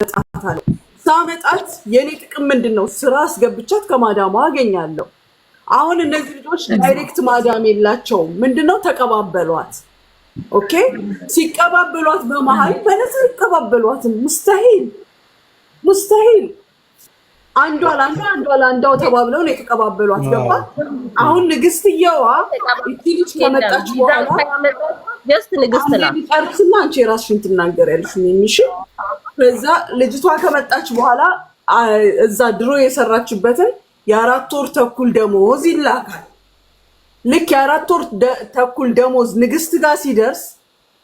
አመጣታለሁ። ሳመጣት የኔ ጥቅም ምንድነው? ስራ አስገብቻት ከማዳማ አገኛለሁ። አሁን እነዚህ ልጆች ዳይሬክት ማዳም የላቸውም። ምንድነው? ተቀባበሏት። ኦኬ ሲቀባበሏት በመሃል በነፃ ይቀባበሏትም። ሙስተሂል አንዷ ለአንዷ ተባብለው ነው የተቀባበሏት። ገባ? አሁን ንግስትየዋ እቺ ልጅ ከመጣች በኋላ ጀስት ንግስት ናት። ጨርስና አንቺ ራስሽን ትናገሪያለሽ። ምንሽ ከዛ ልጅቷ ከመጣች በኋላ እዛ ድሮ የሰራችበትን የ4 ወር ተኩል ደሞዝ ይላካል። ልክ የ4 ወር ተኩል ደሞዝ ንግስት ጋር ሲደርስ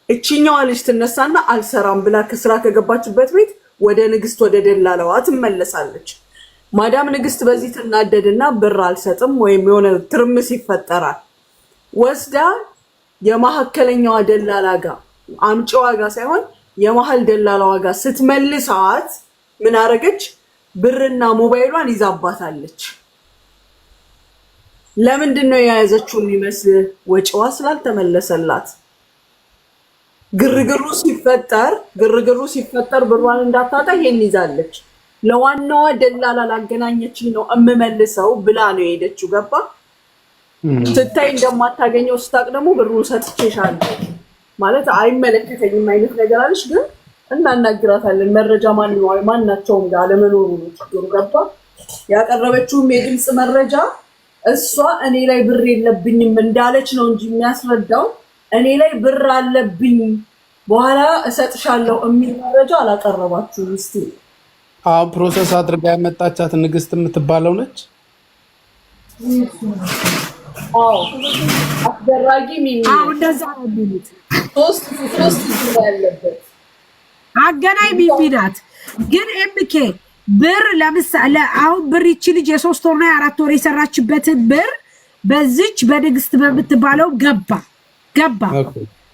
እቺኛዋ ልጅ ትነሳና አልሰራም ብላ ከስራ ከገባችበት ቤት ወደ ንግስት ወደ ደላላዋ ትመለሳለች። ማዳም ንግስት በዚህ ትናደድና ብር አልሰጥም ወይም የሆነ ትርምስ ይፈጠራል። ወስዳ የማህከለኛዋ ደላላ ጋር አምጪዋ ጋር ሳይሆን የማህል ደላላዋ ጋር ስትመልሳት ምን አረገች? ብርና ሞባይሏን ይዛባታለች። ለምንድን ነው የያዘችው የሚመስል? ወጪዋ ስላልተመለሰላት። ግርግሩ ሲፈጠር ብሯን እንዳታጣ ይሄን ይዛለች። ለዋናዋ ደላላ ላገናኘችኝ ነው እምመልሰው ብላ ነው የሄደችው። ገባ? ስታይ እንደማታገኘው ስታቅ ደግሞ ብሩን ሰጥቼሻለሁ ማለት አይመለከተኝም አይነት ነገር አለች። ግን እናናግራታለን። መረጃ ማናቸውም ጋር ለመኖሩ ነው ችግሩ። ገባ? ያቀረበችውም የድምፅ መረጃ እሷ እኔ ላይ ብር የለብኝም እንዳለች ነው እንጂ የሚያስረዳው እኔ ላይ ብር አለብኝ በኋላ እሰጥሻለሁ የሚል መረጃ አላቀረባችሁም። እስቲ አሁን ፕሮሰስ አድርጋ ያመጣቻት ንግስት የምትባለው ነች። አስደራጊ ሚሚ እንደዛ ነው የሚሉት። ሶስት ያለበት አገናኝ ሚሚ ናት። ግን ኤምኬ ብር ለምሳሌ አሁን ብር ይቺ ልጅ የ3 ወርና የ4 ወር የሰራችበትን ብር በዚች በንግስት በምትባለው ገባ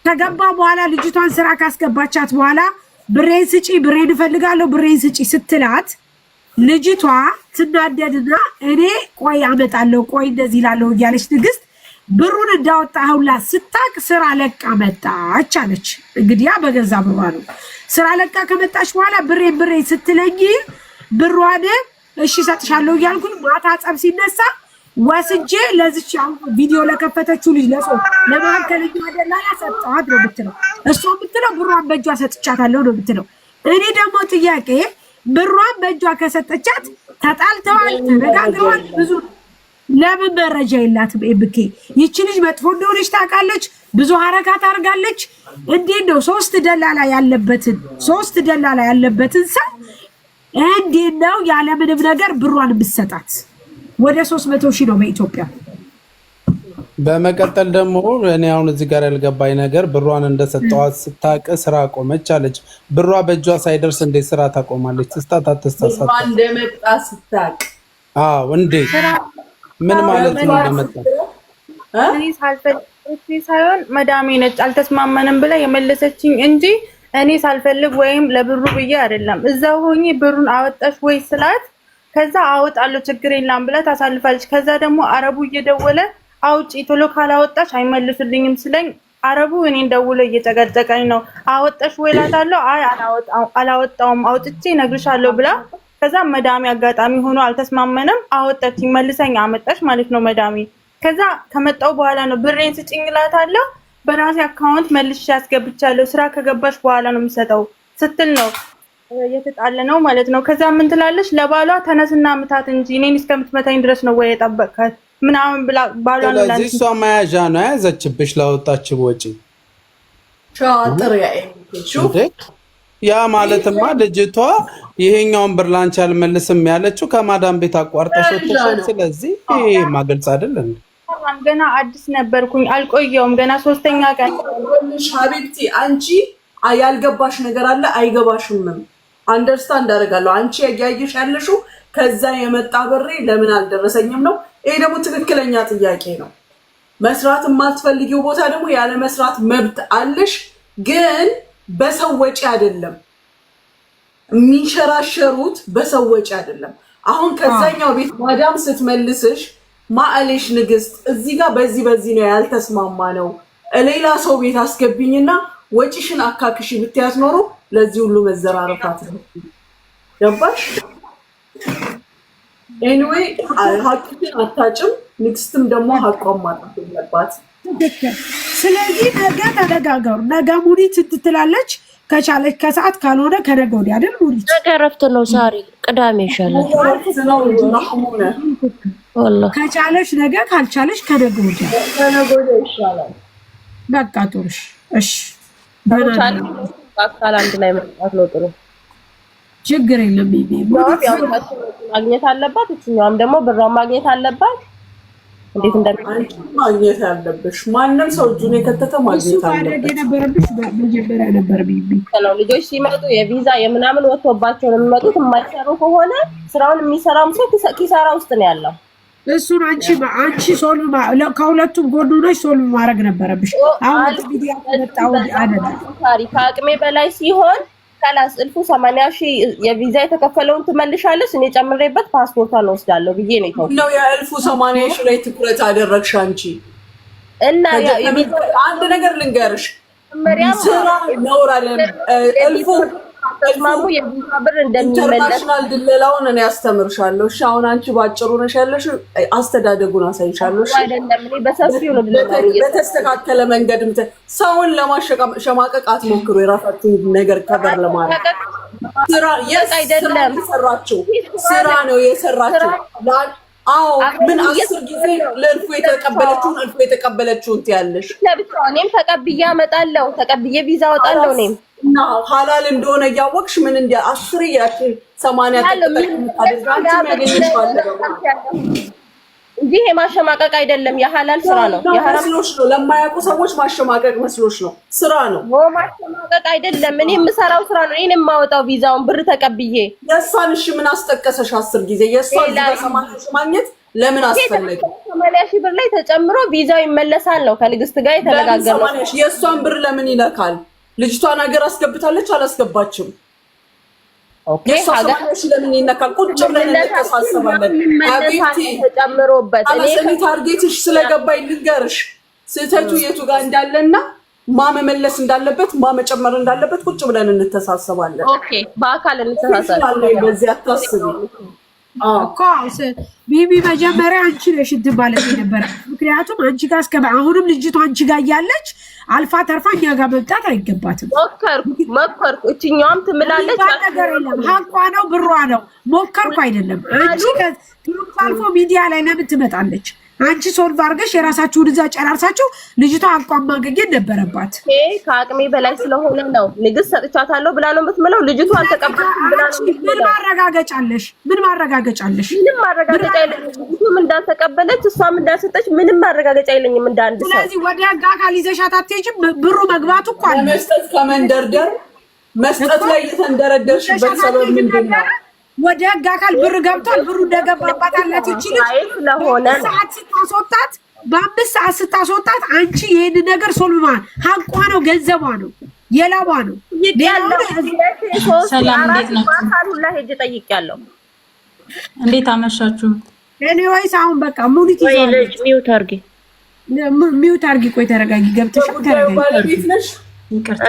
ከገባ በኋላ ልጅቷን ስራ ካስገባቻት በኋላ ብሬን ስጪ፣ ብሬን እፈልጋለሁ፣ ብሬን ስጪ ስትላት ልጅቷ ትናደድና እኔ ቆይ አመጣለሁ፣ ቆይ እንደዚህ እላለሁ እያለች ንግስት ብሩን እንዳወጣሁላት ስታቅ ስራ ለቃ መጣች አለች። እንግዲህ ያ በገዛ ብሯ ነው። ስራ ለቃ ከመጣች በኋላ ብሬን ስትለኝ ብሯን እሺ ሰጥሻለሁ እያልኩኝ ማታ ጸብ ሲነሳ ወስጄ ለዚች አሁን ቪዲዮ ለከፈተችው ልጅ ለማከለኛ ደላላ ሰጣት ነው የምትለው። እሷ የምትለው ብሯን በእጇ ሰጥቻታለሁ ነው የምትለው። እኔ ደግሞ ጥያቄ ብሯን በእጇ ከሰጠቻት ተጣልተዋል፣ ተነጋግረዋል፣ ብዙ ለምን መረጃ የላትም? ኤብኬ ይቺ ልጅ መጥፎ እንደሆነች ታውቃለች፣ ብዙ ሀረካት አድርጋለች። እንዴት ነው ሶስት ደላላ ያለበትን ሰው እንዴት ነው ያለምንም ነገር ብሯን የምትሰጣት? ወደ 300,000 ነው በኢትዮጵያ። በመቀጠል ደግሞ እኔ አሁን እዚህ ጋር ያልገባኝ ነገር ብሯን እንደሰጠዋት ስታቅ ስራ ቆመች አለች። ብሯ በእጇ ሳይደርስ እንዴት ስራ ታቆማለች? ተስተሳሰተ እንደመጣ ስታቅ እንዴት ምን ማለት ነው? እንደመጣ እኔ ሳልፈልግ ሳይሆን መዳሜ ነች አልተስማመንም ብላ የመለሰችኝ እንጂ እኔ ሳልፈልግ ወይም ለብሩ ብዬ አይደለም። እዛው ሆኜ ብሩን አወጣሽ ወይ ስላት ከዛ አወጣለሁ ችግር የለም ብላ ታሳልፋለች። ከዛ ደግሞ አረቡ እየደወለ አውጪ ቶሎ ካላወጣሽ አይመልሱልኝም ስለኝ አረቡ እኔን ደውሎ እየጨቀጨቀኝ ነው። አወጣሽ ወይ እላታለሁ። አይ አላወጣውም አውጥቼ እነግርሻለሁ ብላ ከዛ መዳሜ አጋጣሚ ሆኖ አልተስማመንም። አወጣች መልሰኝ አመጣሽ ማለት ነው መዳሜ። ከዛ ከመጣው በኋላ ነው ብሬን ስጭኝ እላታለሁ። በራሴ አካውንት መልሼ ያስገብቻለሁ ስራ ከገባሽ በኋላ ነው የምሰጠው ስትል ነው የተጣለ ነው ማለት ነው። ከዛ ምን ትላለች? ለባሏ ተነስና ምታት እንጂ እኔን እስከምትመታኝ ድረስ ነው ወይ የጠበቅካት ምናምን ብላ ባሏ ነው ላንቺ። ስለዚህ እሷ መያዣ ነው ያዘችብሽ ላወጣችው ወጪ። ሻጥር ያ ማለትማ ልጅቷ ይሄኛውን ብር ላንቺ አልመልስም ያለችው ከማዳም ቤት አቋርጠሽ ወጥተሻል። ስለዚህ ይሄ ማገልጽ አይደለም። ገና አዲስ ነበርኩኝ አልቆየውም። ገና 3ኛ ቀን ሀቢብቲ አንቺ ያልገባሽ ነገር አለ አይገባሽም። አንደርስታንድ አደርጋለሁ። አንቺ ያያየሽ ያለሽው ከዛ የመጣ ብሬ ለምን አልደረሰኝም ነው። ይሄ ደግሞ ትክክለኛ ጥያቄ ነው። መስራት የማትፈልጊው ቦታ ደግሞ ያለ መስራት መብት አለሽ። ግን በሰው ወጪ አይደለም የሚንሸራሸሩት፣ በሰው ወጪ አይደለም። አሁን ከዛኛው ቤት ማዳም ስትመልስሽ ማአሌሽ ንግስት እዚህ ጋር በዚህ ነው ያልተስማማ ነው ሌላ ሰው ቤት አስገብኝና ወጪሽን አካክሽ ብትያት ኖሮ ለዚህ ሁሉ መዘራረፋት ነው። ገባሽ? ኤኒዌይ ሀቅሽን አታጭም። ንግስትም ደግሞ ሀቋን ማጣት የለባት። ስለዚህ ነገ ተነጋገሩ። ነገ ሙኒት ትላለች ከቻለች ከሰዓት ካልሆነ ከነገ ወዲያ አይደል? ሙኒት ነገ እረፍት ነው። ዛሬ ቅዳሜ ይሻላል። ከቻለች ነገ፣ ካልቻለች ከነገ ወዲያ ይሻላል። በቃ ጥሩሽ። እሺ በአካል አንድ ላይ መጣት ነው ጥሩ። ችግር የለም። ማግኘት አለባት፣ እችኛዋም ደግሞ ብሯን ማግኘት አለባት። እንዴት ማግኘት ያለብሽ ማንም ሰው እጁን የከተተ ማግኘት አለበት። የነበረብሽ መጀመሪያ ነበር። ልጆች ሲመጡ የቪዛ የምናምን ወጥቶባቸው ነው የሚመጡት። የማይሰሩ ከሆነ ስራውን የሚሰራም ሰው ኪሳራ ውስጥ ነው ያለው። እሱን አንቺ ሶልቭ ከሁለቱም ጎን ሆነሽ ሶልቭ ማድረግ ነበረብሽ። አሁን ቪዲዮ ተመጣው አይደለም ከአቅሜ በላይ ሲሆን ከላስ እልፉ 80,000 የቪዛ የተከፈለውን ትመልሻለሽ፣ እኔ ጨምሬበት ፓስፖርቷን ወስዳለሁ ብዬ ነው ይተው ነው የእልፉ 80,000 ላይ ትኩረት አደረግሽ አንቺ። እና አንድ ነገር ልንገርሽ፣ ስራ ነውር አይደለም። እልፉ ተስማሙ የቪዛ ብር እንደሚመለስ ኢንተርናሽናል ድለላውን እኔ አስተምርሻለሁ። እሺ አሁን አንቺ ባጭሩ ነሽ ያለሽ፣ አስተዳደጉን አሳይሻለሁ። እሺ አይደለም እኔ በሰፊው ነው ድለላው በተስተካከለ መንገድ ሰውን ለማሸማቀቅ አትሞክሩ። የራሳችሁን ነገር ከበር ለማድረግ ስራ አይደለም የሰራችሁ ስራ ነው የሰራችሁ። አዎ ምን 10 ጊዜ ለእልፉ የተቀበለችውን ትያለሽ። ለብቻው እኔም ተቀብዬ አመጣለሁ፣ ተቀብዬ ቪዛ አወጣለሁ። እኔም እና ሐላል እንደሆነ እያወቅሽ ምን እንደ 10 ያቺ 80 ተቀበል ታደርጋችሁ ያገኝሻል እንጂ ይሄ ማሸማቀቅ አይደለም፣ የሐላል ስራ ነው። የሐራም መስሎሽ ነው። ለማያውቁ ሰዎች ማሸማቀቅ መስሎሽ ነው። ስራ ነው። ማሸማቀቅ አይደለም። እኔ የምሰራው ስራ ነው። እኔ የማወጣው ቪዛውን ብር ተቀብዬ የእሷን እሺ ምን አስጠቀሰሽ? 10 ጊዜ የእሷን ቪዛ 80,000 ማግኘት ለምን አስፈለገ? 80,000 ብር ላይ ተጨምሮ ቪዛው ይመለሳል ነው ከንግስት ጋር የተነጋገርነው። የእሷን ብር ለምን ይለካል? ልጅቷን ሀገር አስገብታለች አላስገባችም? ኦኬ ሀገር ለምን ይነካል? ቁጭ ብለን እንተሳሰባለን። አቤት ተጨምሮበት እኔ ታርጌትሽ ስለገባኝ ልንገርሽ ስህተቱ የቱ ጋር እንዳለና መመለስ እንዳለበት መጨመር እንዳለበት ቁጭ ብለን እንተሳሰባለን። ኦኬ በአካል እንተሳሰባለን። በዚህ አታስቢ እኮ ቢቢ መጀመሪያ አንቺ ነሽ እንትን ማለት የነበረ። ምክንያቱም አንቺ ጋር አሁንም ልጅቷ አንቺ ጋር እያለች አልፋ ተርፋ እኛ ጋር መምጣት አይገባትም። ሞከርኩ እችኛዋም ትምላለች። ነገር የለም ሀቋ ነው ብሯ ነው። ሞከርኩ አይደለም አንቺ አልፎ ሚዲያ ላይ ለምን ትመጣለች? አንቺ ሶልቭ አድርገሽ የራሳችሁን እዛ ጨራርሳችሁ ልጅቷ አቋም ማገኘት ነበረባት። ከአቅሜ በላይ ስለሆነ ነው ንግስት ሰጥቻታለሁ ብላ ነው የምትምለው። ልጅቷ አልተቀበለችም ብላ ነው የምትምለው። ምን ማረጋገጫለሽ? ምንም ማረጋገጫ የለኝም። ልጅቱም እንዳልተቀበለች እሷም እንዳልሰጠች ምንም ማረጋገጫ የለኝም እንዳንድ ሰው። ስለዚህ ወደ ህግ አካል ይዘሻት አትሄጂም። ብሩ መግባቱ እኮ አለ። መስጠት ከመንደርደር መስጠት ላይ የተንደረደርሽበት ሰበብ ምንድን ነው? ወደ ህግ አካል ብር ገብቷል። ብሩ እንደገባባት አላት ይችላል ስለሆነ ሰዓት ስታስወጣት በ5 ሰዓት ስታስወጣት አንቺ ይሄን ነገር ሶልማ ሀቋ ነው፣ ገንዘቧ ነው፣ የላቧ ነው። ሰላም እንዴት ናችሁ? ሁላ ሄጄ ጠይቄያለሁ። እንዴት አመሻችሁ? ኤኒዌይስ አሁን በቃ ሙኒት ይዘልሽ ሚውት አርጊ። ቆይ ተረጋጊ፣ ገብተሽ ተረጋጊ። ይቅርታ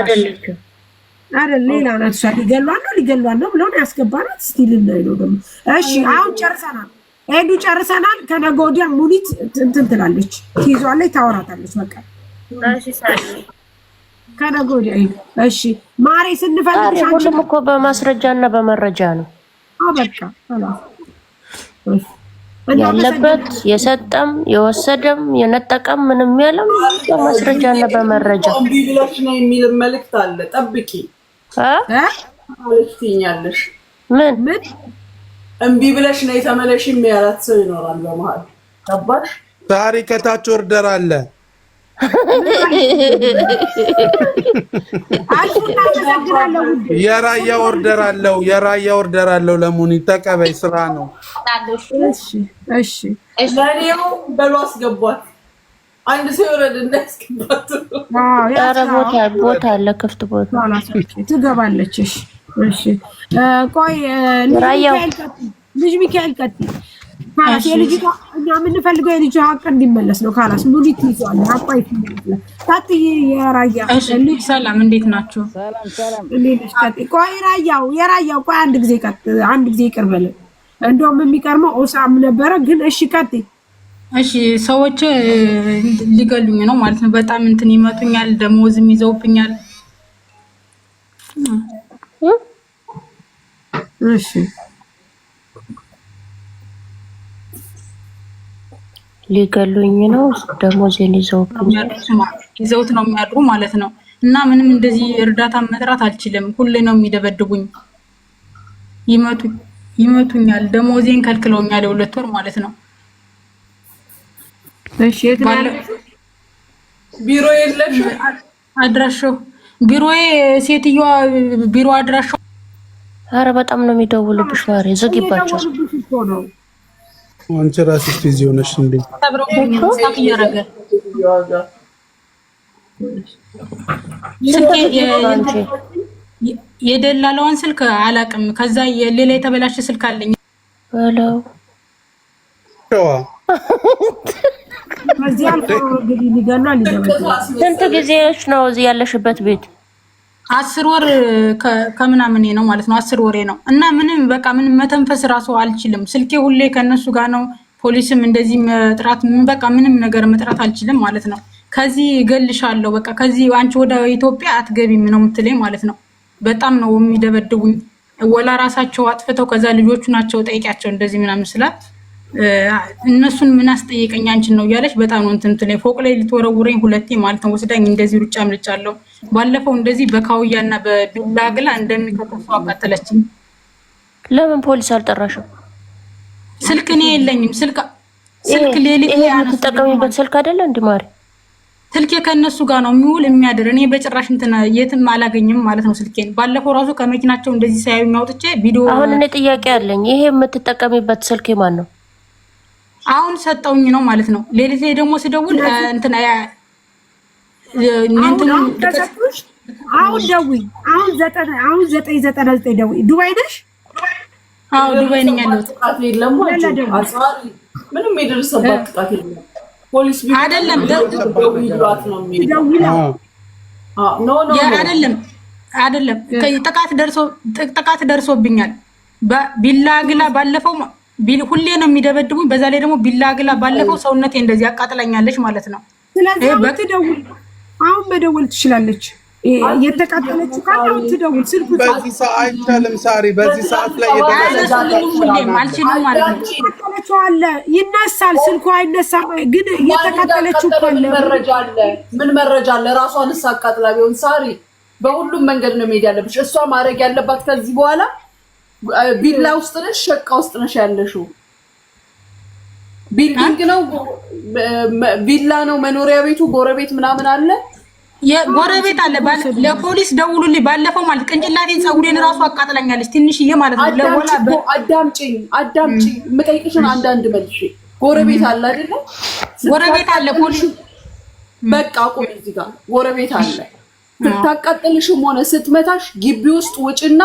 አይደል ሌላ ናት እሷ። ሊገሏን ነው ብለው ያስገባናት። ስቲል ነው ደግሞ። እሺ አሁን ጨርሰናል። ሄዱ ጨርሰናል። ከነገ ወዲያ ሙኒት እንትን ትላለች፣ ትይዟለች፣ ታወራታለች። በቃ ከነገ ወዲያ እሺ ማሬ ስንፈልግሽ ሁሉም እኮ በማስረጃና በመረጃ ነው። በቃ ያለበት የሰጠም የወሰደም የነጠቀም ምንም ያለም በማስረጃና በመረጃ እምቢ ብለሽ ነው የሚል መልእክት አለ። ጠብቂ አለሽኛለሽ። ምን እምቢ ብለሽ ነው የተመለሽ የሚያላት ሰው ይኖራል በመሃል። ገባሽ? ዛሬ ከታች ኦርደር አለ። የራያ ኦርደር አለው። የራያ ኦርደር አለው። ለሙኒት ተቀበይ፣ ስራ ነው። እሺ ለኔው በሉ አስገቧት። አንድ ሰው ወረድ እንዳስገባት። ኧረ ቦታ አለ፣ ክፍት ቦታ ትገባለች። እሺ ቆይ ልጅ ሚካኤል ቀጥይ። እኛ የምንፈልገው የልጅ ሀቅ እንዲመለስ ነው። ካላስ ሙኒት ይዟል አቋይ ይመለስ ታጥዬ የራያ ሰላም፣ እንዴት ናችሁ? ቆይ የራያው ቆይ አንድ ጊዜ ይቅር በለን። እንደውም የሚቀርመው ኦሳም ነበረ ግን እሺ ቀጥይ። እሺ ሰዎች ሊገሉኝ ነው ማለት ነው። በጣም እንትን ይመቱኛል፣ ደሞዝም ይዘውብኛል። እሺ ሊገሉኝ ነው፣ ደሞዜን ይዘውት ነው የሚያድሩ ማለት ነው። እና ምንም እንደዚህ እርዳታ መጥራት አልችልም። ሁሌ ነው የሚደበድቡኝ፣ ይመቱኛል፣ ደሞዜን ከልክለውኛል የ2 ወር ማለት ነው። እሺ ቢሮ የለሽ? አድራሻው ቢሮዬ ሴትዮዋ ቢሮ አድራሻው። ኧረ በጣም ነው የሚደውሉብሽ ማሪ፣ ዝግይባቸው። አንቺ ራስሽ ቢዚ ሆነሽ እንዴ? የደላላዋን ስልክ አላውቅም። ከዛ ሌላ የተበላሸ ስልክ አለኝ በለው። ስንት ጊዜሽ ነው እዚህ ያለሽበት ቤት? 10 ወር ከምናምን ነው ማለት ነው። 10 ወሬ ነው እና ምንም በቃ ምንም መተንፈስ ራሱ አልችልም። ስልኬ ሁሌ ከነሱ ጋር ነው። ፖሊስም እንደዚህ መጥራት በቃ ምንም ነገር መጥራት አልችልም ማለት ነው። ከዚህ እገልሻለሁ በቃ ከዚህ አንቺ ወደ ኢትዮጵያ አትገቢም ነው የምትለኝ ማለት ነው። በጣም ነው የሚደበድቡኝ። ወላ ራሳቸው አጥፍተው ከዛ ልጆቹ ናቸው ጠይቂያቸው እንደዚህ ምናምን ስላት እነሱን ምን አስጠየቀኝ አንቺን ነው እያለች በጣም ነው እንትን ትለኝ። ፎቅ ላይ ልትወረውረኝ 2 ማለት ነው ወስዳኝ እንደዚህ ሩጫ ምልጫለሁ። ባለፈው እንደዚህ በካውያና በቢላግላ እንደሚከተፉ አቃጠለችኝ። ለምን ፖሊስ አልጠራሽም? ስልክ እኔ የለኝም። ስልክ ሌሊት ይሄ የምትጠቀሚበት ስልክ አይደለ እንዴ ማሪ? ስልኬ ከነሱ ጋር ነው የሚውል የሚያድር። እኔ በጭራሽ እንትን የትም አላገኝም ማለት ነው ስልኬን። ባለፈው ራሱ ከመኪናቸው እንደዚህ ሳያዩ አውጥቼ ቪዲዮ። አሁን እኔ ጥያቄ አለኝ። ይሄ የምትጠቀሚበት ስልክ ማን ነው? አሁን ሰጠውኝ ነው ማለት ነው። ሌሊት ላይ ደግሞ ሲደውል እንትን አሁን ደውይ። አሁን 999 ደውይ። ዱባይ ነሽ? አዎ ዱባይ ነኝ ያለሁት። ምንም የደረሰባት ጥቃት የለም። ፖሊስ ቢሆን አይደለም አይደለም ጥቃት ደርሶብኛል። ቢላግላ ባለፈው ሁሌ ነው የሚደበድቡኝ። በዛ ላይ ደግሞ ቢላግላ ባለፈው ሰውነቴ እንደዚህ አቃጥላኛለች ማለት ነው። ስለዚህ አሁን መደወል ትችላለች። የተቃጠለችው ካለው ትደውል። ስልኩ በዚህ ሰዓት አይቻልም ሳሪ። በዚህ ሰዓት ላይ አልችልም ማለት ነው። የተቃጠለችው አለ ይነሳል፣ ስልኩ አይነሳም። ግን የተቃጠለችው ካለ ምን መረጃ አለ? ራሷንስ አቃጥላ ቢሆን ሳሪ፣ በሁሉም መንገድ ነው መሄድ ያለብሽ። እሷ ማድረግ ያለባት ከዚህ በኋላ ቢላ ውስጥ ነሽ፣ ሸቃ ውስጥ ነሽ ያለሽው። ቢልዲንግ ነው፣ ቪላ ነው፣ መኖሪያ ቤቱ ጎረቤት ምናምን አለ፣ የጎረቤት አለ። ለፖሊስ ደውሉልኝ። ባለፈው ማለት ቅንጭላቴን ፀጉሬን ራሱ አቃጥላኛለች ትንሽዬ ማለት ነው። ለወላ አዳምጪኝ የምጠይቅሽን አንዳንድ መልሽ። ጎረቤት አለ አይደለ? ጎረቤት አለ። ፖሊስ በቃ ቆይ፣ እዚህ ጋር ጎረቤት አለ። ስታቃጥልሽም ሆነ ስትመታሽ ግቢ ውስጥ ውጭና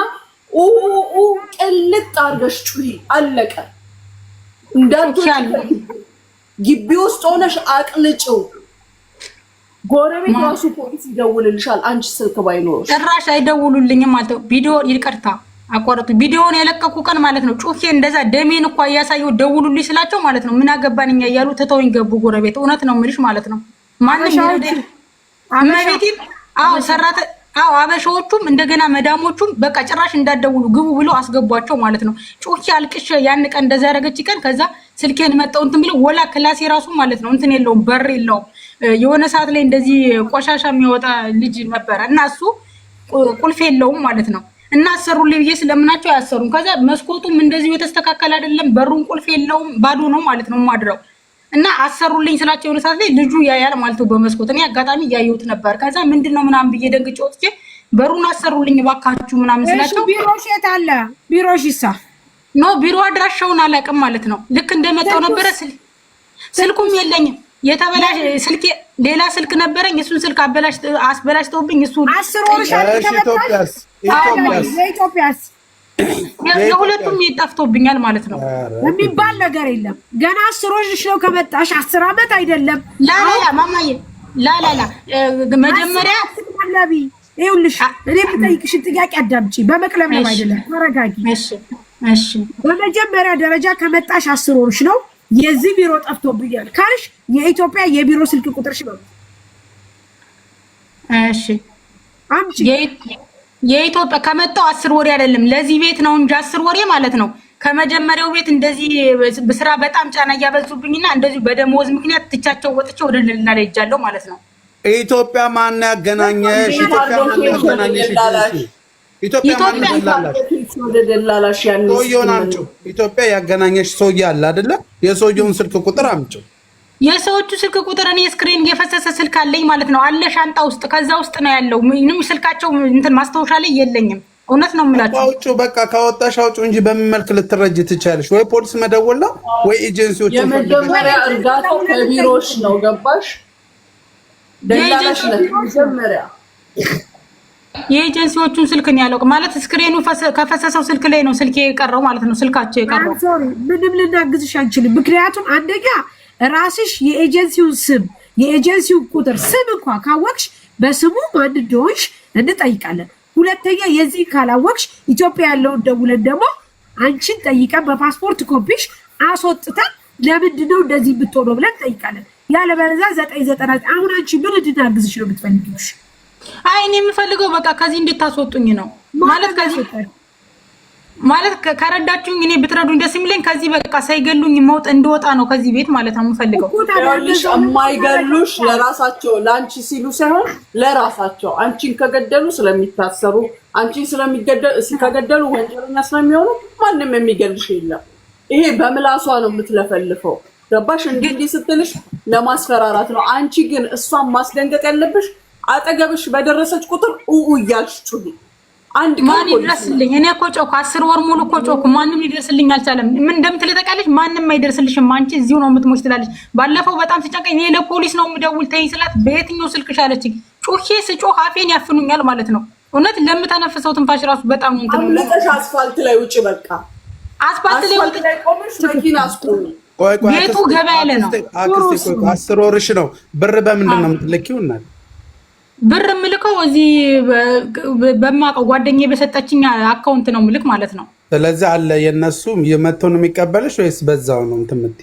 ቅልጥ አድርገሽ ጩሂ። አለቀ። እንዳትወጪ ግቢ ውስጥ ሆነሽ አቅልጭው። ጎረቤት ራሱ ፖሊስ ይደውልልሻል። አንቺ ስልክ ባይኖርሽ ጭራሽ አይደውሉልኝም ማለት ነው። ቪዲዮ ይቅርታ አቋረጡ። ቪዲዮውን የለቀቁ ቀን ማለት ነው ጩሄ እንደዛ ደሜን እንኳን እያሳየው ደውሉልኝ ስላቸው ማለት ነው ምን አገባንኛ እያሉ ትተውኝ ገቡ ጎረቤት። እውነት ነው የምልሽ ማለት ነው። ማንም ይረዳኝ አመቤቴ። አዎ ሰራተ አዎ አበሻዎቹም እንደገና መዳሞቹም በቃ ጭራሽ እንዳደውሉ ግቡ ብሎ አስገቧቸው ማለት ነው። ጩሄ አልቅሽ ያን ቀን እንደዛ ያደረገች ቀን ከዛ ስልኬን መጣው እንትን ብሎ ወላ ክላሴ ራሱ ማለት ነው እንትን የለውም በር የለውም። የሆነ ሰዓት ላይ እንደዚህ ቆሻሻ የሚወጣ ልጅ ነበረ እና እሱ ቁልፍ የለውም ማለት ነው። እና አሰሩልኝ ብዬ ስለምናቸው ያሰሩም። ከዛ መስኮቱም እንደዚህ የተስተካከለ አይደለም፣ በሩን ቁልፍ የለውም፣ ባዶ ነው ማለት ነው ማድረው። እና አሰሩልኝ ስላቸው የሆነ ሰዓት ላይ ልጁ ያያል ማለት ነው በመስኮት። እኔ አጋጣሚ እያየሁት ነበር። ከዛ ምንድነው ምናምን ብዬ ደንግጬ ወጥቼ በሩን አሰሩልኝ እባካችሁ ምናምን ስላቸው ቢሮሽ የት አለ? ቢሮሽ ይሳ ኖ ቢሮ አድራሻውን አላውቅም ማለት ነው። ልክ እንደመጣው ነበረ ስልኩም የለኝም። የተበላሽ ስልክ ሌላ ስልክ ነበረኝ። እሱን ስልክ አስበላሽተውብኝ እሱ የሁለቱም ይጠፍቶብኛል ማለት ነው። የሚባል ነገር የለም። ገና 10 ወርሽ ነው ከመጣሽ 10 ዓመት አይደለም። ላላላ ማማዬ ላላላ መጀመሪያ አላቢ ይኸውልሽ፣ እኔ የምጠይቅሽን ጥያቄ አዳምጪ። በመቅለብለም አይደለም፣ ተረጋጊ። እሺ በመጀመሪያ ደረጃ ከመጣሽ 10 ወርሽ ነው። የዚህ ቢሮ ጠፍቶብኛል ካልሽ የኢትዮጵያ የቢሮ ስልክ ቁጥርሽ ነው። እሺ አምጪ። የኢትዮጵያ ከመጣው 10 ወሬ አይደለም ለዚህ ቤት ነው እንጂ 10 ወሬ ማለት ነው። ከመጀመሪያው ቤት እንደዚህ በስራ በጣም ጫና እያበዙብኝና እንደዚህ በደሞዝ ምክንያት ትቻቸው ወጥቼ ወደ ሌላ ላይ ሄጃለሁ ማለት ነው። ኢትዮጵያ ማን ያገናኘሽ? ኢትዮጵያ ማን ደላላሽ? ሰውየውን አምጪው። ኢትዮጵያ ያገናኘሽ ሰውዬ አለ አይደለ? የሰውየውን ስልክ ቁጥር አምጪው። የሰዎቹ ስልክ ቁጥር እኔ ስክሪን የፈሰሰ ስልክ አለኝ ማለት ነው። አለ ሻንጣ ውስጥ ከዛ ውስጥ ነው ያለው። ምንም ስልካቸው እንትን ማስታወሻ ላይ የለኝም። እውነት ነው የምላችሁ። አውጪው በቃ ካወጣሽ አውጪው እንጂ በምን መልክ ልትረጂ ትቻለሽ? ወይ ፖሊስ መደወል ነው ወይ ኤጀንሲዎች። የመጀመሪያ እርዳታው ከቢሮሽ ነው። ገባሽ? ደላላሽ ነው መጀመሪያ። የኤጀንሲዎቹን ስልክ ነው ያለው ማለት ስክሪኑ ከፈሰሰው ስልክ ላይ ነው ስልኬ የቀረው ማለት ነው። ስልካቸው የቀረው ምንም ልናግዝሽ አንችልም። ምክንያቱም አንደኛ ራስሽ የኤጀንሲውን ስም የኤጀንሲውን ቁጥር ስም እንኳን ካወቅሽ በስሙ ማን እንደሆንሽ እንጠይቃለን። ሁለተኛ የዚህ ካላወቅሽ ኢትዮጵያ ያለውን ደውለን ደግሞ አንቺን ጠይቀን በፓስፖርት ኮፒሽ አስወጥተን ለምንድን ነው እንደዚህ ብትሆነው ብለን እንጠይቃለን። ያለበለዚያ 990 አሁን አንቺ ምን እንድናግዝሽ ነው የምትፈልጊው? አይ እኔ የምፈልገው በቃ ከዚህ እንድታስወጡኝ ነው ማለት ከዚህ ማለት ከረዳችሁኝ እኔ ብትረዱኝ ደስ የሚለኝ ከዚህ በቃ ሳይገሉኝ መውጥ እንደወጣ ነው ከዚህ ቤት ማለት ነው የምፈልገው። ያልሽ የማይገሉሽ ለራሳቸው ለአንቺ ሲሉ ሳይሆን ለራሳቸው አንቺን ከገደሉ ስለሚታሰሩ አንቺን ከገደሉ ወንጀለኛ ስለሚሆኑ ማንም የሚገልሽ የለም። ይሄ በምላሷ ነው የምትለፈልፈው። ገባሽ? እንግዲህ ስትልሽ ለማስፈራራት ነው። አንቺ ግን እሷን ማስደንገጥ ያለብሽ አጠገብሽ በደረሰች ቁጥር እያልሽ ጩሂ። አንድ ማን ይደርስልኝ? እኔ እኮ ጮኩ 10 ወር ሙሉ እኮ ጮኩ። ማንም ሊደርስልኝ አልቻለም። ምን እንደምትል ታውቂያለሽ? ማንም አይደርስልሽም አንቺ እዚሁ ነው የምትሞች ትላለች። ባለፈው በጣም ሲጨንቀኝ እኔ ለፖሊስ ነው የምደውል ተይኝ ስላት በየትኛው ስልክሽ አለችኝ። ጮኬ ስጮህ አፌን ያፍኑኛል ማለት ነው። እውነት ለምተነፍሰው ትንፋሽ ራሱ በጣም ነው እንትን አምልጠሽ አስፋልት ላይ ውጪ። በቃ አስፋልት ላይ ውጪ ቆመሽ መኪና አስቆሚ። ቤቱ ገበያ ያለ ነው። አክስቴ 10 ወርሽ ነው። ብር በምንድን ነው የምትልኪው? እናት ብር ምልከው እዚህ በማውቀው ጓደኛዬ በሰጠችኝ አካውንት ነው ምልክ ማለት ነው። ስለዚህ አለ የነሱ የመተው ነው የሚቀበልሽ ወይስ በዛው ነው እንትምት?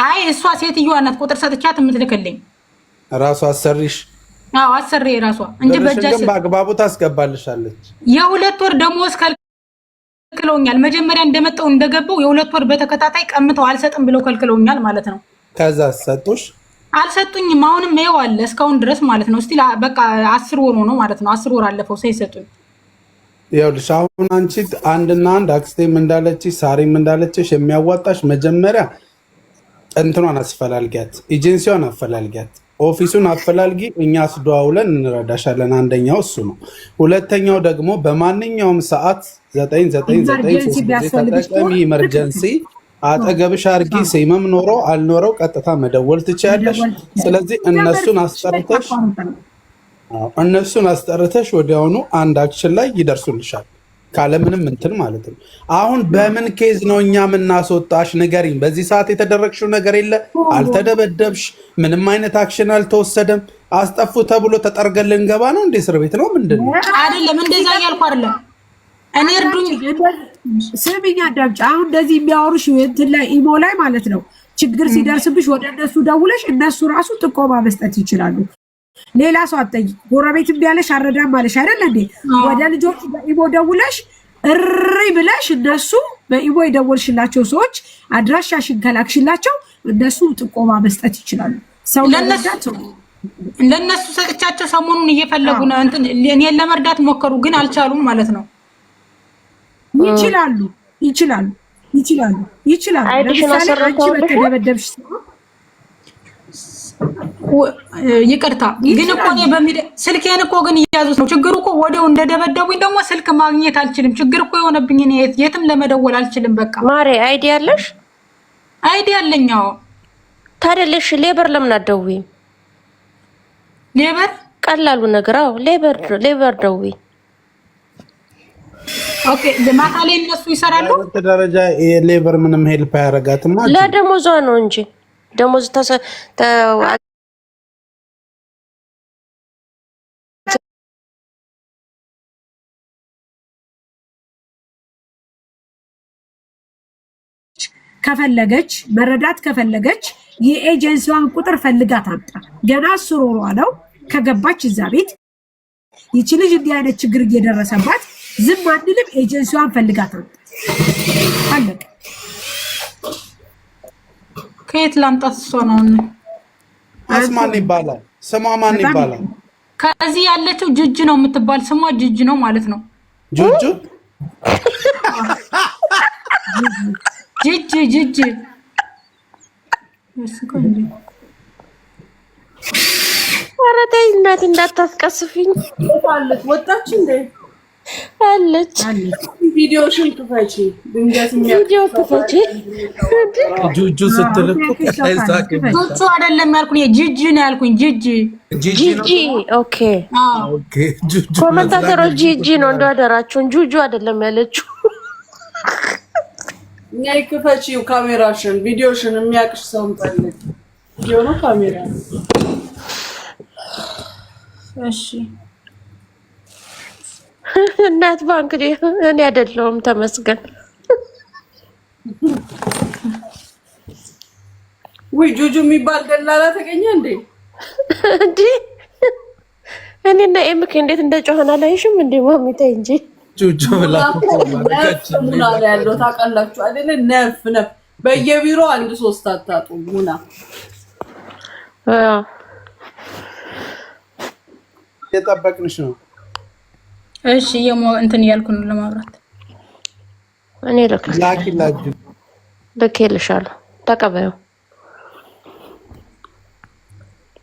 አይ እሷ ሴትዮዋ ናት ቁጥር ሰጥቻት የምትልክልኝ ራሷ አሰሪሽ? አዎ አሰሪ ራሷ እንጂ በጃስ በአግባቡ ታስገባልሻለች። የ2 ወር ደሞዝ ከልክለውኛል። መጀመሪያ እንደመጣው እንደገባው የ2 ወር በተከታታይ ቀምተው አልሰጥም ብለው ከልክለውኛል ማለት ነው። ከዛ ሰጡሽ? አልሰጡኝም። አሁንም ይኸው አለ እስካሁን ድረስ ማለት ነው። እስቲ በቃ 10 ወር ነው ማለት ነው። 10 ወር አለፈው ሳይሰጡኝ። ይኸውልሽ አሁን አንቺ አንድና አንድ አክስቴም እንዳለች ሳሪም እንዳለችሽ የሚያዋጣሽ መጀመሪያ እንትኗን አስፈላልጊያት፣ ኤጀንሲዋን አፈላልጊያት፣ ኦፊሱን አፈላልጊ። እኛ አስደዋውለን እንረዳሻለን። አንደኛው እሱ ነው። ሁለተኛው ደግሞ በማንኛውም ሰዓት 999 ተጠቀሚ ኢመርጀንሲ አጠገብሽ አርጊ። ሴመም ኖሮ አልኖረው ቀጥታ መደወል ትችያለሽ። ስለዚህ እነሱን አስጠርተሽ ወዲያውኑ አንድ አክሽን ላይ ይደርሱልሻል ካለምንም እንትን ማለት ነው። አሁን በምን ኬዝ ነው እኛ የምናስወጣሽ? ንገሪኝ። በዚህ ሰዓት የተደረግሽው ነገር የለ? አልተደበደብሽ? ምንም አይነት አክሽን አልተወሰደም? አስጠፉ ተብሎ ተጠርገን ልንገባ ነው እንዴ? እስር ቤት ነው ምንድን ነው? አይደለም እንደዛ እያልኩ አይደለም። እኔ እርዱኝ ስሚኝ አዳምጪ። አሁን እንደዚህ የሚያወሩሽ እንትን ላይ ኢሞ ላይ ማለት ነው ችግር ሲደርስብሽ ወደ እነሱ ደውለሽ እነሱ ራሱ ጥቆማ መስጠት ይችላሉ። ሌላ ሰው አትጠይቂ። ጎረቤትም ቢያለሽ አረዳም ማለሽ አይደል እንዴ? ወደ ልጆች በኢሞ ደውለሽ እሪ ብለሽ እነሱ በኢሞ የደወልሽላቸው ሰዎች አድራሻሽን ከላክሽላቸው እነሱ ጥቆማ መስጠት ይችላሉ። ሰው ለነሱ ሰጥቻቸው ሰሞኑን እየፈለጉ ነው እንትን እኔን ለመርዳት ሞከሩ፣ ግን አልቻሉም ማለት ነው። ይችላሉ። ለምሳሌ አንቺ በተደበደብሽ ይቅርታ ግን እኮ ስልኬን እኮ ግን እያዙት ነው። ችግሩ እኮ ወዲያው እንደደበደቡኝ ደግሞ ስልክ ማግኘት አልችልም። ችግር እኮ የሆነብኝ እኔ የትም ለመደወል አልችልም። በቃ ማሬ አይዲ አለሽ? አይዲ አለኝ። አዎ። ታዲያ ሌበር ለምን አትደውይም? ሌበር ቀላሉ ነገር። አዎ ሌበር ደውይ። ኦኬ ማታሌ እነሱ ይሰራሉ። ደረጃ የሌበር ምንም ሄልፕ አያረጋትም። ለደሞዟ ነው እንጂ ደሞዝ ከፈለገች መረዳት ከፈለገች የኤጀንሲዋን ቁጥር ፈልጋ ታምጣ። ገና ስሮሯ ነው ከገባች እዛ ቤት ይቺ ልጅ እንዲህ አይነት ችግር እየደረሰባት ዝም አንልም። ኤጀንሲዋን ፈልጋ ታምጣ። አለቀ። ከየት ላምጣት? እሷ ነው ማን ይባላል? ስሟ ማን ይባላል? ከዚህ ያለችው ጅጅ ነው የምትባል። ስሟ ጅጅ ነው ማለት ነው። ጁጁ ጅጅ ኧረ ተይ እናቴ እንዳታስቀስፊኝ። ወጣች እንዴ? አለች። ቪዲዮሽን ክፈቺ። ቪዲዮ ክፈቺ። ጁጁ ስትልኩ ጁጁ አይደለም ያልኩኝ፣ ጅጅ ነው ያልኩኝ። ጅጅ ኦኬ ኮመንታተሮች ጂጂ ነው እንዳደራችሁን። ጁጁ አይደለም ያለችው። ነይ ክፈቺው ካሜራሽን፣ ቪዲዮሽን የሚያቅሽ ሰው እንፈልግ። ቪዲዮ ነው ካሜራ? እሺ እናት ባንክ እኔ አይደለሁም ተመስገን። ወይ ጁጁ የሚባል ደላላ ተገኘ እንዴ? እንዴ እኔና ኤምኬ እንዴት እንደጮኸና ላይሽም እንዴ ማሚታ እንጂ ጁጁ ብላ ሙና ያለው ታውቃላችሁ አይደለ? ነፍ በየቢሮ 1-3 አታጡ ሙና። የጠበቅንሽ ነው። እሺ እንትን እያልኩ ነው ለማውራት። እኔ ልኬልሻለሁ ተቀበዩ።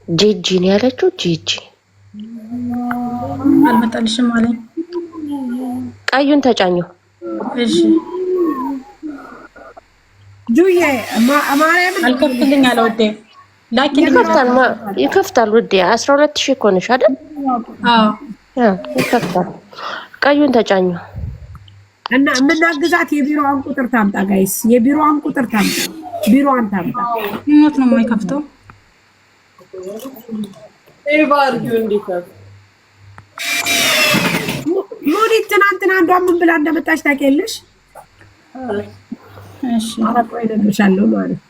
ጂጂ ነው ያለችው። ጂጂ አልመጣልሽም አለኝ። ቀዩን ተጫኘው። እሺ ጁዬ ማርያም አልከፍትልኝ አለ ወዴ ላኪልኝ። ይከፍታል ውዴ። 12000 እኮ ነሽ አይደል? አዎ ይከፍታል። ቀዩን ተጫኘው እና የምናግዛት የቢሮዋን ቁጥር ታምጣ ጋይስ። የቢሮዋን ቁጥር ታምጣ። ቢሮዋን ታምጣ። ሞት ነው የማይከፍተው። ኤቫርጊው እንዲከፍ ሞኒት ትናንትና አንዷን ምን ብላ እንደመጣች ታውቂያለሽ? እሺ አራቆይ ነግርሻለሁ ማለት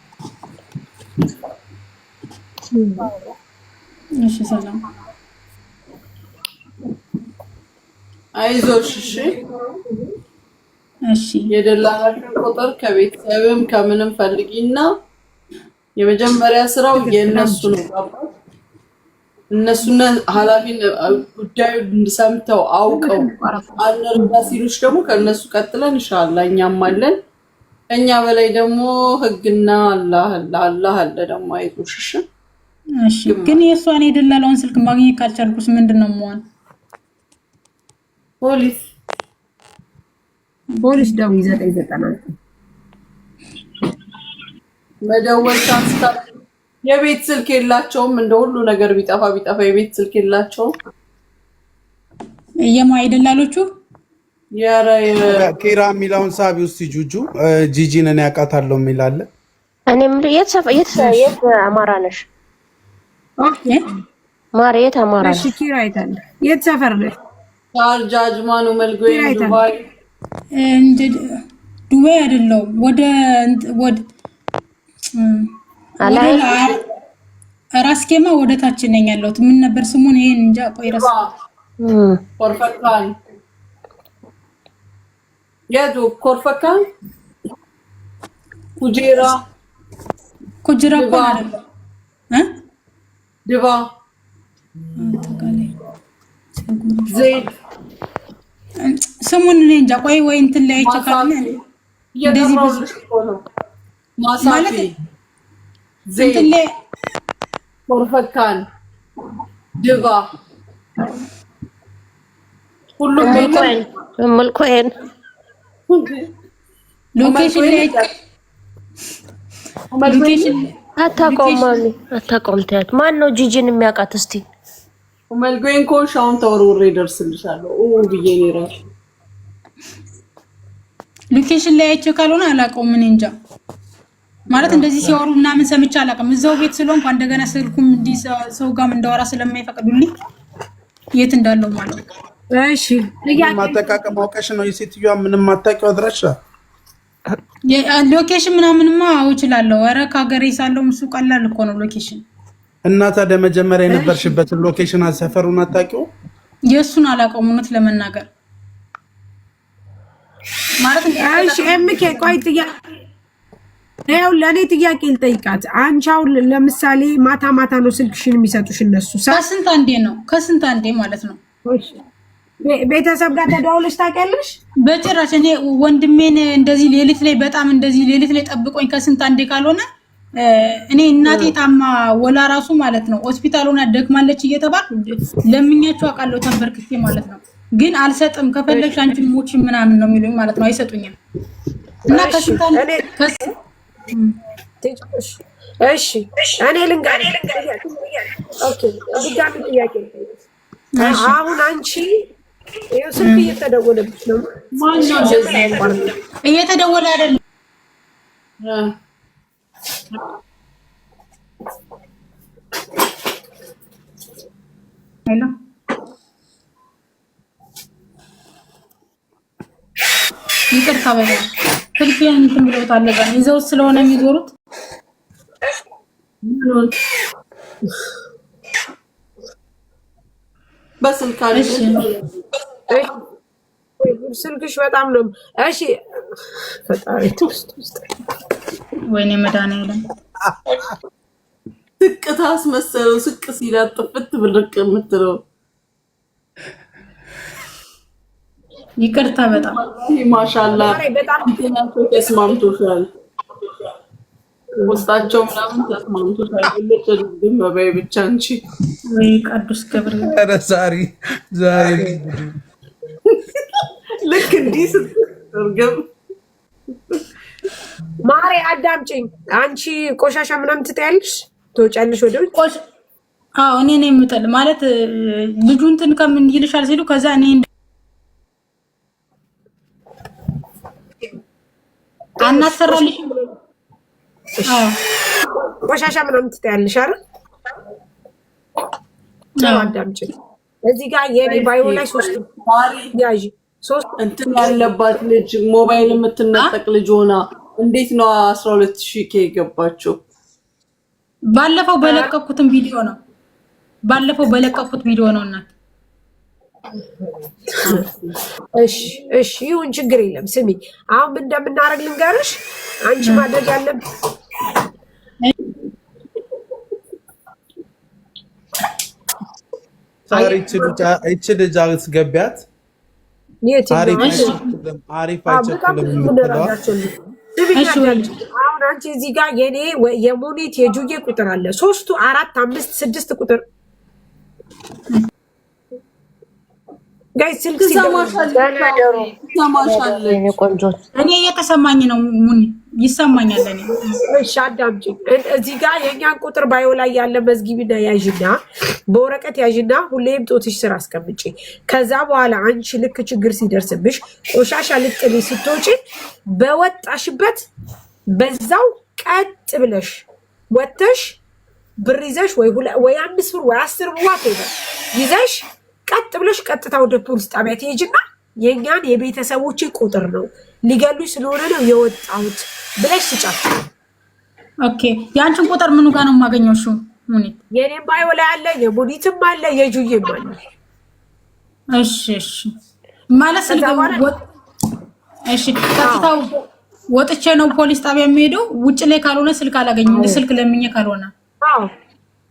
እሺ ሰላም አይዞሽ። እሺ የደላላሽን ቁጥር ከቤተሰብም ከምንም ፈልጊና የመጀመሪያ ስራው የነሱ ነው። እነሱና ኃላፊነት ጉዳዩን ሰምተው አውቀው አልነርዳ ሲሉሽ ደግሞ ከነሱ ቀጥለን ኢንሻአላህ እኛም አለን። ከኛ በላይ ደግሞ ህግና አላህ አለ ደግሞ አይዞሽ። እሺ ግን የሷን የደላላውን ስልክ ማግኘት ካልቻልኩስ ምንድነው መሆን? ፖሊስ ደው 990 መደወል ታስታ የቤት ስልክ የላቸውም። እንደ ሁሉ ነገር ቢጠፋ የቤት ስልክ የላቸውም። የማ አይደላሎቹ ኪራ የሚለውን ሳቢ ውስጥ ጁጁ ጂጂን እኔ አውቃታለሁ የሚል አለ። እኔም የት አማራ ነሽ? ማርያት አማራ ነሽ? ኪራ አይታለ የት ሰፈር ነሽ? ሻርጃ አጅማኑ መልጎይ ዱባይ እንደ ዱባይ አይደለም ወደ አላይ ራስኬማ ወደ ታች ነኝ ያለሁት። ምን ነበር ስሙን? ይሄን እንጃ። ቆይ ራስ ኮርፈካን ያዱ ኮርፈካን ኩጅራ እኮ አይደለም ድባ ዘይድ ስሙን እኔ እንጃ። ቆይ ወይ እንትን ላይ አይቻካለ እንደዚህ ማሳፊ ዘይድ ኮርፈካን ድባ ሁሉም መልኮን ሎኬሽን አታቆም ታያት። ማን ነው ጂጂን የሚያውቃት? እስቲ መልጎን ኮንሻውን ተወርውሬ ደርስልሻለሁ። ብዬ ነው ራሱ ሎኬሽን ላይ አይቼ ካልሆነ አላውቀውም። ምን እንጃ ማለት እንደዚህ ሲያወሩ ምናምን ሰምቼ አላውቅም። እዛው ቤት ስለሆንኩ እንደገና ስልኩም እንዲህ ሰው ጋርም እንዳወራ ስለማይፈቅዱልኝ የት እንዳለው ማለት ነው። እሺ ማጠቃቀም አውቀሽ ነው የሴትዮዋ ምንም ማታውቂው አድራሻ ሎኬሽን ምናምንማ እችላለሁ። ኧረ ከሀገሬ ሳለሁ እሱ ቀላል እኮ ነው ሎኬሽን። እና ታዲያ መጀመሪያ የነበርሽበትን ሎኬሽን ሰፈሩን አታውቂው? የእሱን አላውቀውም እውነት ለመናገር ማለት እሺ ኤምኬ ቆይ ለእኔ ጥያቄ ልጠይቃት። አንቺ አሁን ለምሳሌ ማታ ማታ ነው ስልክሽን የሚሰጡሽ እነሱ? ከስንት አንዴ ማለት ነው። ቤተሰብ ጋር ተደዋውለሽ ታውቂያለሽ? በጭራሽ። እኔ ወንድሜን እንደዚህ ሌሊት ላይ ጠብቆኝ ከስንት አንዴ ካልሆነ እኔ እናቴ ታማ ወላ ራሱ ማለት ነው ሆስፒታል ሆና ደክማለች እየተባልኩ ለምኛቸው አውቃለሁ ተንበርክኬ ማለት ነው። ግን አልሰጥም ከፈለግሽ አንቺ ሞች ምናምን ነው የሚሉኝ ማለት ነው። አይሰጡኝም። እና ከስንት አንዴ እሺ እኔ ልንገርሽ። ኦኬ ድጋሚ ጥያቄ አሁን አንቺ ይኸው ስልክ እየተደወለብሽ ነው። ማነው እየተደወለ አይደለም? ሄሎ ይቅርታ በቃ ስልኬን እንትን ብለውታል። ለዛን ይዘው ስለሆነ የሚዞሩት በስልካሽ ስልክሽ በጣም ነው። እሺ ፈጣሪ ውስጥ ወይኔ መድኃኒዓለም ስቅታ አስመሰለው። ስቅ ሲላት ጥፍት ብልቅ የምትለው ይቅርታ በጣም ማሻአላ በጣም ተስማምቶሻል። ውስጣቸው ምናምን ተስማምቶሻል። ለጭልም በባይ ብቻ አንቺ ወይ ቅዱስ ገብርኤል ኧረ ዛሬ ልክ እንዲህ ስትርገም ማሬ አዳምጪኝ። አንቺ ቆሻሻ ምናምን ትጠያለሽ ትወጫለሽ ወደ ውጭ? አዎ እኔ ነኝ የምጠል ማለት ልጁ እንትን ከምን ይልሻል ሲሉ ከዛ እኔ አናሰራልሽ ቆሻሻ ምናምን ትጠያለሽ አይደል? አዳምጪኝ። እዚህ ጋር የኔ ባዮ ላይ ሶስት እንትን ያለባት ልጅ ሞባይል የምትነጠቅ ልጅ ሆና እንዴት ነው 12000 ኬ የገባችው? ባለፈው በለቀኩት ቪዲዮ ነው እናት። እሺ ይሁን ችግር የለም። ስሚ አሁን ምን እንደምናደርግ ልንገርሽ። አንቺ ማድረግ ያለብሽ ይቺ ልጅ አስገቢያት። አሪፍ አይቸኩልም። አሁን አንቺ እዚህ ጋር የኔ የሞኔት የጁዬ ቁጥር አለ 3 4 5 6 ቁጥር ጋይ ስልክ እኔ እየተሰማኝ ነው። ሙኒ ይሰማኛል። እኔ እሺ አዳምጪ። እዚህ ጋር የኛን ቁጥር ባዮ ላይ ያለ መዝጊቢና ያዥና በወረቀት ያዥና ሁሌም ጦትሽ ስራ አስቀምጪ። ከዛ በኋላ አንቺ ልክ ችግር ሲደርስብሽ ቆሻሻ ልጥሊ ስትወጪ በወጣሽበት በዛው ቀጥ ብለሽ ወጥተሽ ብር ይዘሽ ወይ 5 ብር ወይ 10 ብር ዋት ይዘሽ ቀጥ ብለሽ ቀጥታ ወደ ፖሊስ ጣቢያ ትሄጂና የኛን የቤተሰቦቼ ቁጥር ነው ሊገሉኝ ስለሆነ ነው የወጣሁት ብለሽ ስጫቸው። ኦኬ ያንቺን ቁጥር ምኑ ጋር ነው የማገኘው? እሺ ሙኒት የኔም ባዮ ላይ አለ፣ የሙኒትም አለ፣ የጁዬም አለ። እሺ ማለት ቀጥታው ወጥቼ ነው ፖሊስ ጣቢያ የሚሄደው። ውጭ ላይ ካልሆነ ስልክ አላገኝም። ስልክ ለምኜ ካልሆነ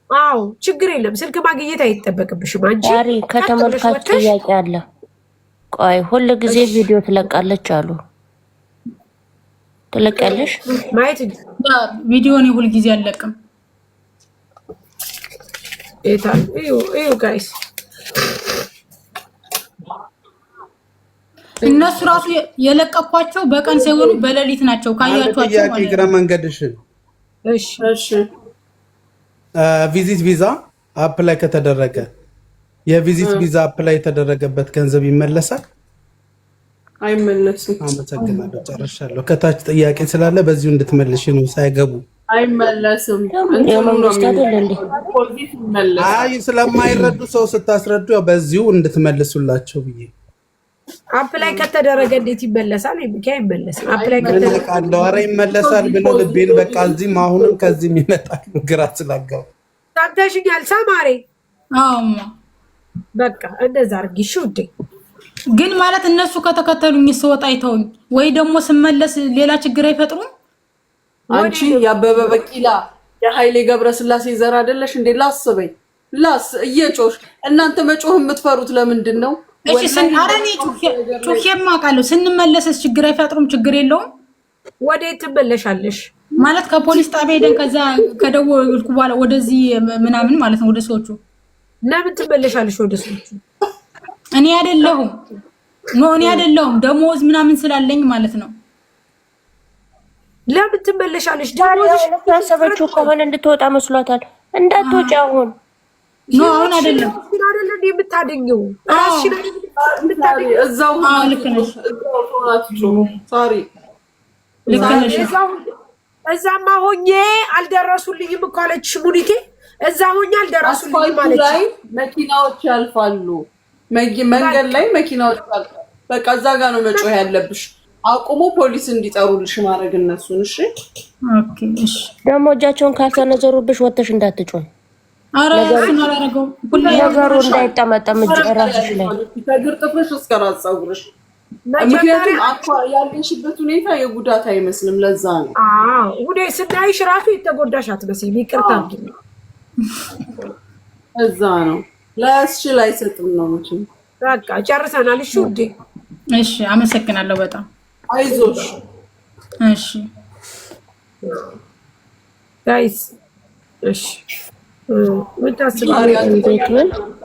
አዎ ችግር የለም። ስልክ ማግኘት አይጠበቅብሽም። አንቺ ዛሬ ከተመልካች ጥያቄ አለ። ቆይ ሁሉ ጊዜ ቪዲዮ ትለቃለች አሉ። ትለቃለሽ? ማየት ቪዲዮ ነው ሁሉ ጊዜ አለቅም። እዩ ጋይስ እነሱ ራሱ የለቀኳቸው በቀን ሳይሆኑ በሌሊት ናቸው። ካያችኋቸው ማለት ነው። ግራ መንገድሽን እሺ ቪዚት ቪዛ አፕላይ ከተደረገ የቪዚት ቪዛ አፕላይ የተደረገበት ገንዘብ ይመለሳል? አይመለስም። አመሰግናለሁ። ጨርሻለሁ። ከታች ጥያቄ ስላለ በዚሁ እንድትመልሽ ነው ሳይገቡ። አይመለስም። አይ ስለማይረዱ ሰው ስታስረዱ ያው በዚሁ እንድትመልሱላቸው ብዬ አፕላይ ከተደረገ እንዴት ይመለሳል? አይመለስም። አፕላይ ከተደረገ ኧረ ይመለሳል ብለው ልቤን በቃ እዚህም አሁንም ከዚህም ይመጣሉ። ግራ ስላጋው ታንተሽኛል ሳማሬ። በቃ እንደዛ አድርጊ ውዴ። ግን ማለት እነሱ ከተከተሉኝ ስወጣ አይተውኝ ወይ ደግሞ ስመለስ ሌላ ችግር አይፈጥሩም? አንቺ ያበበ በቂላ የኃይሌ ገብረስላሴ ዘር አይደለሽ እንዴ? ላስበኝ እየጮሽ እናንተ መጮህ የምትፈሩት ለምንድን ነው? እሺ ሰንታረኒ ጩኸማ አውቃለሁ። ስንመለስስ ችግር አይፈጥሩም? ችግር የለውም። ወዴት ትመለሻለሽ? ማለት ከፖሊስ ጣቢያ ሄደን ከዛ ከደወልኩ በኋላ ወደዚህ ምናምን ማለት ነው ወደ ሰዎቹ። ለምን ትመለሻለሽ ወደ ሰዎቹ? እኔ አይደለሁም ደሞዝ ምናምን ስላለኝ ማለት ነው። ለምን ትመለሻለሽ? ደሞዝሽ ያሰበችው ከሆነ እንድትወጣ መስሏታል። እንዳትወጪ አሁን አሁን አይደለም የምታገኘው እዛው ልክ ነሽ። እዛማ ሆኜ አልደረሱልኝም እኮ አለችሽ ሙኒቴ። እዛ ሆኜ አልደረሱልኝም አለች። መኪናዎች ያልፋሉ፣ መንገድ ላይ መኪናዎች ያልፋሉ። በቃ እዛ ጋር ነው መጮህ ያለብሽ። አቁሙ፣ ፖሊስ እንዲጠሩልሽ ማድረግ እነሱን። እሺ ደግሞ እጃቸውን ካልሰነዘሩብሽ ወጥተሽ እንዳትጮህ። አረ እሱን አላደረገውም። ነገሩ እንዳይጠመጠም እራስሽ ላይ ከእግር ጥፍርሽ እስከ ራስ ፀጉርሽ። ምክንያቱም ያለሽበት ሁኔታ የጉዳት አይመስልም። ለዛ ነው ሁዴ ስናይሽ ራሱ የተጎዳሽ አትመስይም። ይቅርታ እዛ ነው ላያስችል አይሰጥም ነው እንጂ በቃ ጨርሰናል። እሺ ውዴ፣ እሺ አመሰግናለሁ በጣም አይዞሽ። እሺ ጋይስ፣ እሺ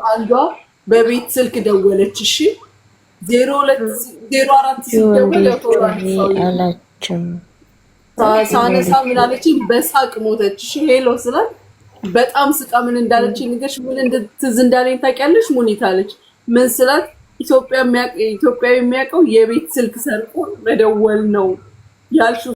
አንዷ በቤት ስልክ ደወለች። እሺ 04 ሲደውል ሳነሳ ምን አለችኝ? በሳቅ ሞተች። እሺ ሄሎ ስላት በጣም ስቃ ምን እንዳለችኝ ንገርሽ። ምን ትዝ እንዳለኝ ታውቂያለሽ ሙኒት አለች። ምን ስላት ኢትዮጵያዊ የሚያውቀው የቤት ስልክ ሰርቆ መደወል ነው ያልሽው